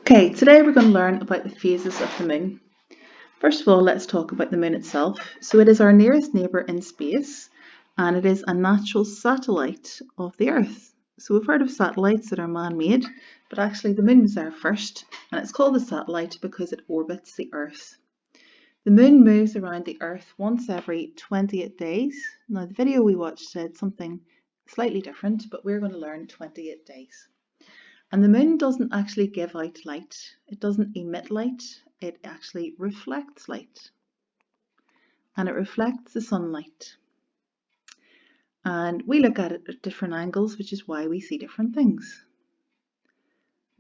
Okay, today we're going to learn about the phases of the moon. First of all, let's talk about the moon itself. So it is our nearest neighbour in space, and it is a natural satellite of the Earth. So we've heard of satellites that are man-made, but actually the moon was there first, and it's called a satellite because it orbits the Earth. The moon moves around the Earth once every 28 days. Now the video we watched said something slightly different, but we're going to learn 28 days. And the moon doesn't actually give out light. It doesn't emit light. It actually reflects light. And it reflects the sunlight. And we look at it at different angles, which is why we see different things.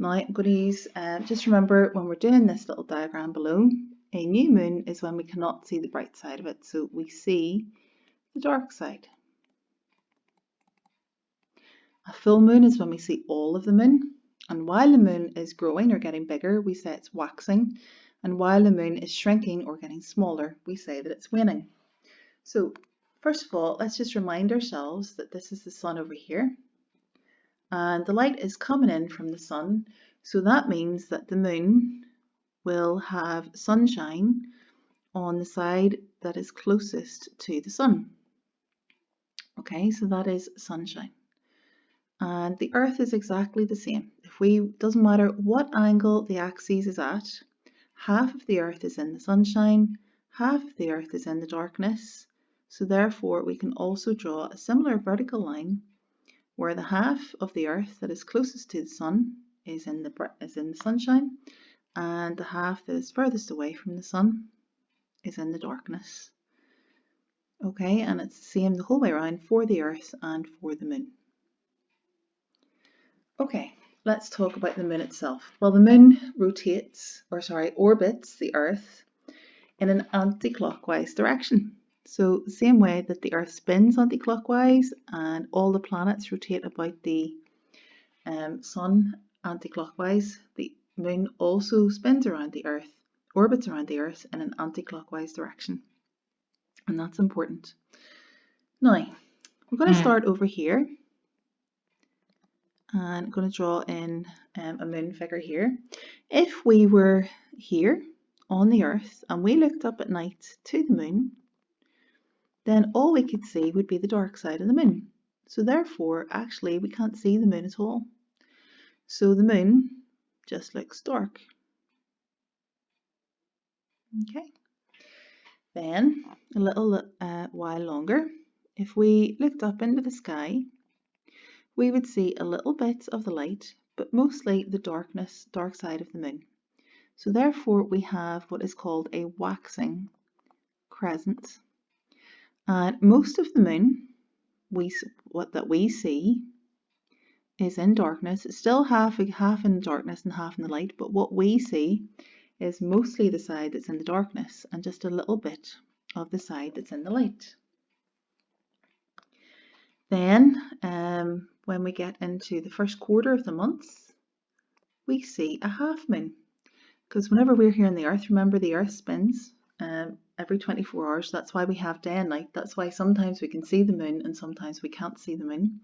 Now I'm going to use, just remember when we're doing this little diagram below, a new moon is when we cannot see the bright side of it. So we see the dark side. A full moon is when we see all of the moon. And while the moon is growing or getting bigger, we say it's waxing. And while the moon is shrinking or getting smaller, we say that it's waning. So first of all, let's just remind ourselves that this is the sun over here. And the light is coming in from the sun. So that means that the moon will have sunshine on the side that is closest to the sun. Okay, so that is sunshine. And the Earth is exactly the same. Doesn't matter what angle the axis is at, half of the Earth is in the sunshine, half of the Earth is in the darkness. So therefore we can also draw a similar vertical line where the half of the Earth that is closest to the sun is in the sunshine, and the half that is furthest away from the sun is in the darkness. Okay, and it's the same the whole way around for the Earth and for the moon. Okay, let's talk about the moon itself. Well, the moon orbits the Earth in an anti-clockwise direction. So the same way that the Earth spins anti-clockwise and all the planets rotate about the sun anti-clockwise, the moon also spins around the Earth, orbits around the Earth in an anti-clockwise direction. And that's important. Now, we're going to start over here. And I'm going to draw in a moon figure here. If we were here on the Earth and we looked up at night to the moon, then all we could see would be the dark side of the moon. So therefore, actually, we can't see the moon at all. So the moon just looks dark. Okay. Then, a little while longer, if we looked up into the sky, we would see a little bit of the light, but mostly the dark side of the moon. So therefore we have what is called a waxing crescent. And most of the moon, that we see, is in darkness. It's still half in darkness and half in the light, but what we see is mostly the side that's in the darkness and just a little bit of the side that's in the light. Then, when we get into the first quarter of the month, we see a half moon. Because whenever we're here on the Earth, remember the Earth spins every 24 hours. That's why we have day and night. That's why sometimes we can see the moon and sometimes we can't see the moon.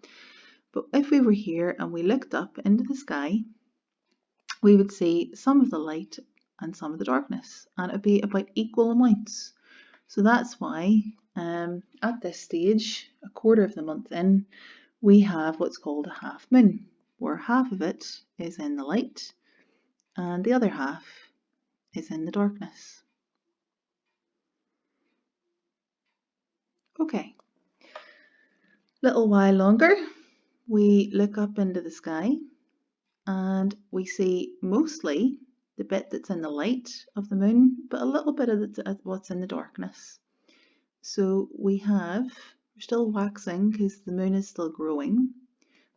But if we were here and we looked up into the sky, we would see some of the light and some of the darkness, and it would be about equal amounts. So that's why at this stage, a quarter of the month in, we have what's called a half moon, where half of it is in the light and the other half is in the darkness. Okay, little while longer, we look up into the sky and we see mostly the bit that's in the light of the moon, but a little bit of what's in the darkness. So we're still waxing because the moon is still growing,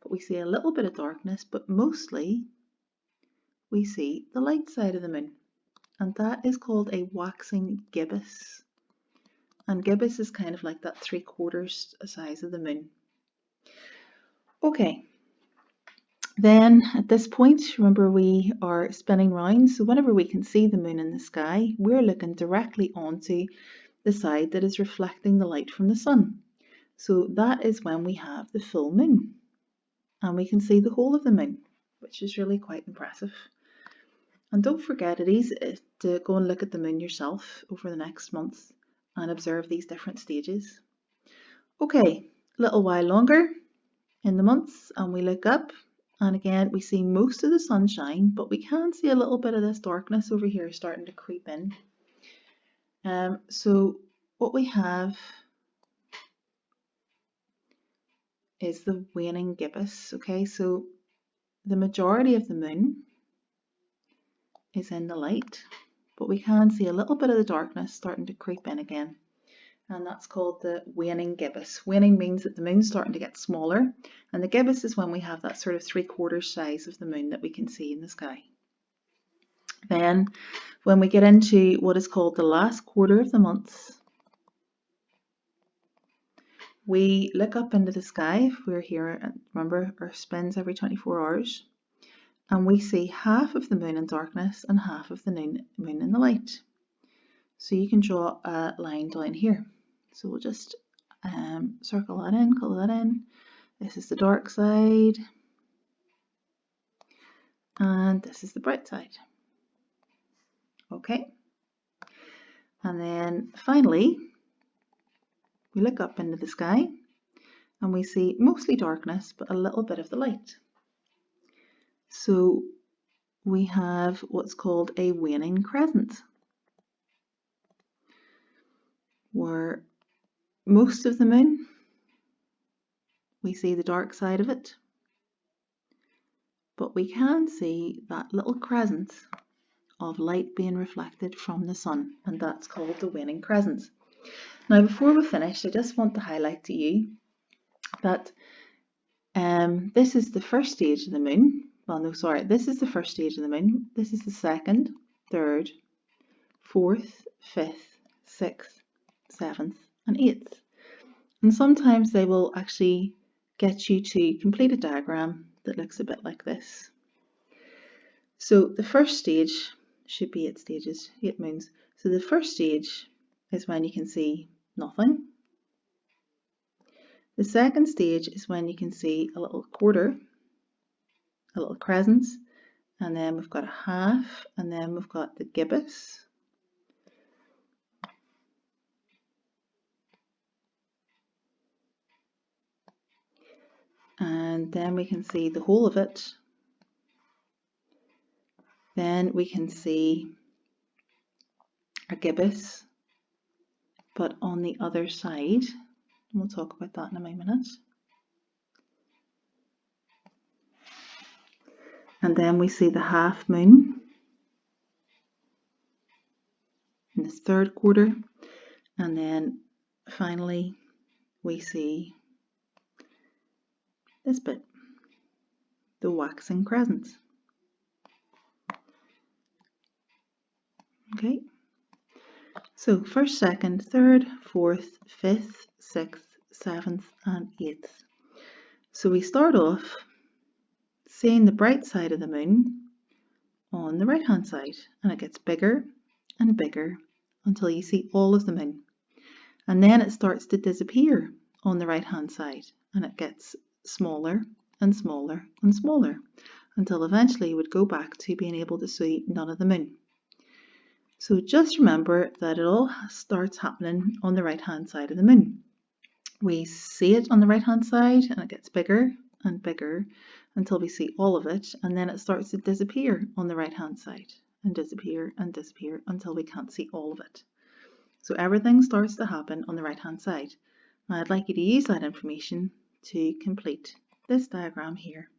but we see a little bit of darkness, but mostly we see the light side of the moon. And that is called a waxing gibbous. And gibbous is kind of like that 3/4 size of the moon. Okay, then at this point, remember we are spinning round, so whenever we can see the moon in the sky, we're looking directly onto the side that is reflecting the light from the sun. So that is when we have the full moon, and we can see the whole of the moon, which is really quite impressive. And don't forget, it is easy to go and look at the moon yourself over the next months and observe these different stages. Okay, a little while longer in the months and we look up, and again we see most of the sunshine, but we can see a little bit of this darkness over here starting to creep in. So what we have is the waning gibbous. Okay, so the majority of the moon is in the light, but we can see a little bit of the darkness starting to creep in again, and that's called the waning gibbous. Waning means that the moon's starting to get smaller, and the gibbous is when we have that sort of 3/4 size of the moon that we can see in the sky. Then when we get into what is called the last quarter of the months, we look up into the sky. If we're here, and remember, Earth spins every 24 hours, and we see half of the moon in darkness and half of the moon in the light. So you can draw a line down here. So we'll just circle that in, colour that in. This is the dark side, and this is the bright side. Okay, and then finally we look up into the sky and we see mostly darkness but a little bit of the light. So we have what's called a waning crescent, where most of the moon, we see the dark side of it, but we can see that little crescent of light being reflected from the sun, and that's called the waning crescent. Now before we finish, I just want to highlight to you that this is the first stage of the moon. Well, no, sorry, this is the first stage of the moon. This is the second, third, fourth, fifth, sixth, seventh, and eighth. And sometimes they will actually get you to complete a diagram that looks a bit like this. So the first stage should be 8 stages, 8 moons. So the first stage is when you can see nothing. The second stage is when you can see a little quarter, a little crescent, and then we've got a half, and then we've got the gibbous. And then we can see the whole of it. Then we can see a gibbous, but on the other side. And we'll talk about that in a minute. And then we see the half moon in this third quarter. And then finally we see this bit, the waxing crescent. Okay, so first, second, third, fourth, fifth, sixth, seventh, and eighth. So we start off seeing the bright side of the moon on the right hand side, and it gets bigger and bigger until you see all of the moon. And then it starts to disappear on the right hand side, and it gets smaller and smaller and smaller until eventually you would go back to being able to see none of the moon. So just remember that it all starts happening on the right hand side of the moon. We see it on the right hand side and it gets bigger and bigger until we see all of it, and then it starts to disappear on the right hand side and disappear until we can't see all of it. So everything starts to happen on the right hand side. Now I'd like you to use that information to complete this diagram here.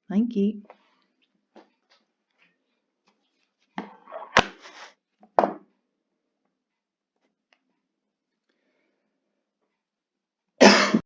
Thank you.